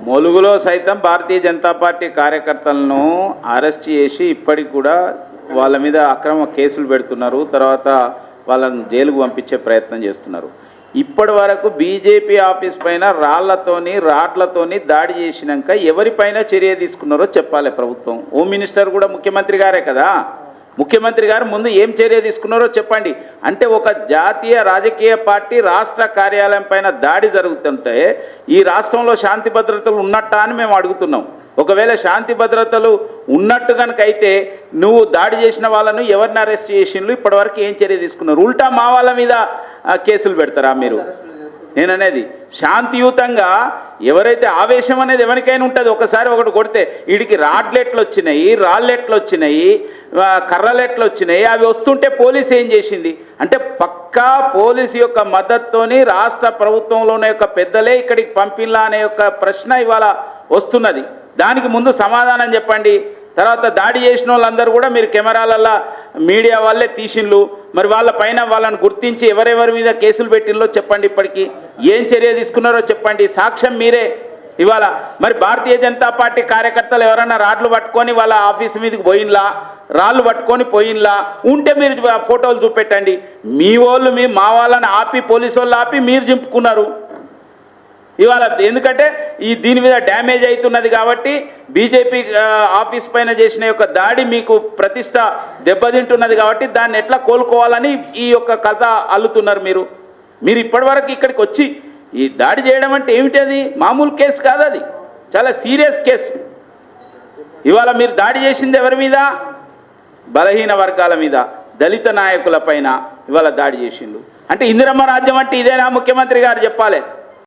ములుగులో సైతం భారతీయ జనతా పార్టీ కార్యకర్తలను అరెస్ట్ చేసి ఇప్పటికి కూడా వాళ్ళ మీద అక్రమ కేసులు పెడుతున్నారు. తర్వాత వాళ్ళని జైలుకు పంపించే ప్రయత్నం చేస్తున్నారు. ఇప్పటి వరకు బీజేపీ ఆఫీస్ పైన రాడ్లతోని దాడి చేసినాక ఎవరిపైన చర్య తీసుకున్నారో చెప్పాలి ప్రభుత్వం. హోమ్ మినిస్టర్ కూడా ముఖ్యమంత్రి గారే కదా. ముఖ్యమంత్రి గారు ముందు ఏం చర్య తీసుకున్నారో చెప్పండి. అంటే ఒక జాతీయ రాజకీయ పార్టీ రాష్ట్ర కార్యాలయం పైన దాడి జరుగుతుంటే ఈ రాష్ట్రంలో శాంతి భద్రతలు ఉన్నట్టా అని మేము అడుగుతున్నాం. ఒకవేళ శాంతి భద్రతలు ఉన్నట్టు కనుక అయితే నువ్వు దాడి చేసిన వాళ్ళను ఎవరిని అరెస్ట్ చేసిండ్రు, ఇప్పటివరకు ఏం చర్య తీసుకున్నారు? ఉల్టా మా వాళ్ళ మీద కేసులు పెడతారా మీరు? నేననేది శాంతియుతంగా ఎవరైతే ఆవేశం అనేది ఎవరికైనా ఉంటుంది. ఒకసారి ఒకటి కొడితే వీడికి రాడ్లెట్లు వచ్చినాయి, రాళ్ళెట్లు వచ్చినాయి, కర్రలెట్లు వచ్చినాయి, అవి వస్తుంటే పోలీసు ఏం చేసింది అంటే పక్కా పోలీసు యొక్క మద్దతుతోని రాష్ట్ర ప్రభుత్వంలోని యొక్క పెద్దలే ఇక్కడికి పంపిల్లా అనే యొక్క ప్రశ్న ఇవాళ వస్తున్నది. దానికి ముందు సమాధానం చెప్పండి. తర్వాత దాడి చేసిన వాళ్ళందరూ కూడా మీరు కెమెరాలల్లో మీడియా వాళ్ళే తీసిండ్లు. మరి వాళ్ళ పైన వాళ్ళని గుర్తించి ఎవరెవరి మీద కేసులు పెట్టిందో చెప్పండి. ఇప్పటికీ ఏం చర్య తీసుకున్నారో చెప్పండి. సాక్ష్యం మీరే. ఇవాళ మరి భారతీయ జనతా పార్టీ కార్యకర్తలు ఎవరైనా రాడ్లు పట్టుకొని వాళ్ళ ఆఫీసు మీదకి పోయిన్లా, రాళ్ళు పట్టుకొని పోయిన్లా ఉంటే మీరు ఫోటోలు చూపెట్టండి. మీ వాళ్ళు మా వాళ్ళని ఆపి పోలీసు వాళ్ళు ఆపి మీరు చింపుకున్నారు ఇవాళ. ఎందుకంటే దీని మీద డ్యామేజ్ అవుతున్నది కాబట్టి బీజేపీ ఆఫీస్ పైన చేసిన యొక్క దాడి మీకు ప్రతిష్ట దెబ్బతింటున్నది కాబట్టి దాన్ని ఎట్లా కోలుకోవాలని ఈ యొక్క కథ అల్లుతున్నారు మీరు ఇప్పటివరకు ఇక్కడికి వచ్చి ఈ దాడి చేయడం అంటే ఏమిటి? అది మామూలు కేసు కాదు, అది చాలా సీరియస్ కేసు. ఇవాళ మీరు దాడి చేసింది ఎవరి మీద? బలహీన వర్గాల మీద, దళిత నాయకుల పైన ఇవాళ దాడి చేసిండు. అంటే ఇందిరమ్మ రాజ్యం అంటే ఇదేనా? ముఖ్యమంత్రి గారు చెప్పాలి.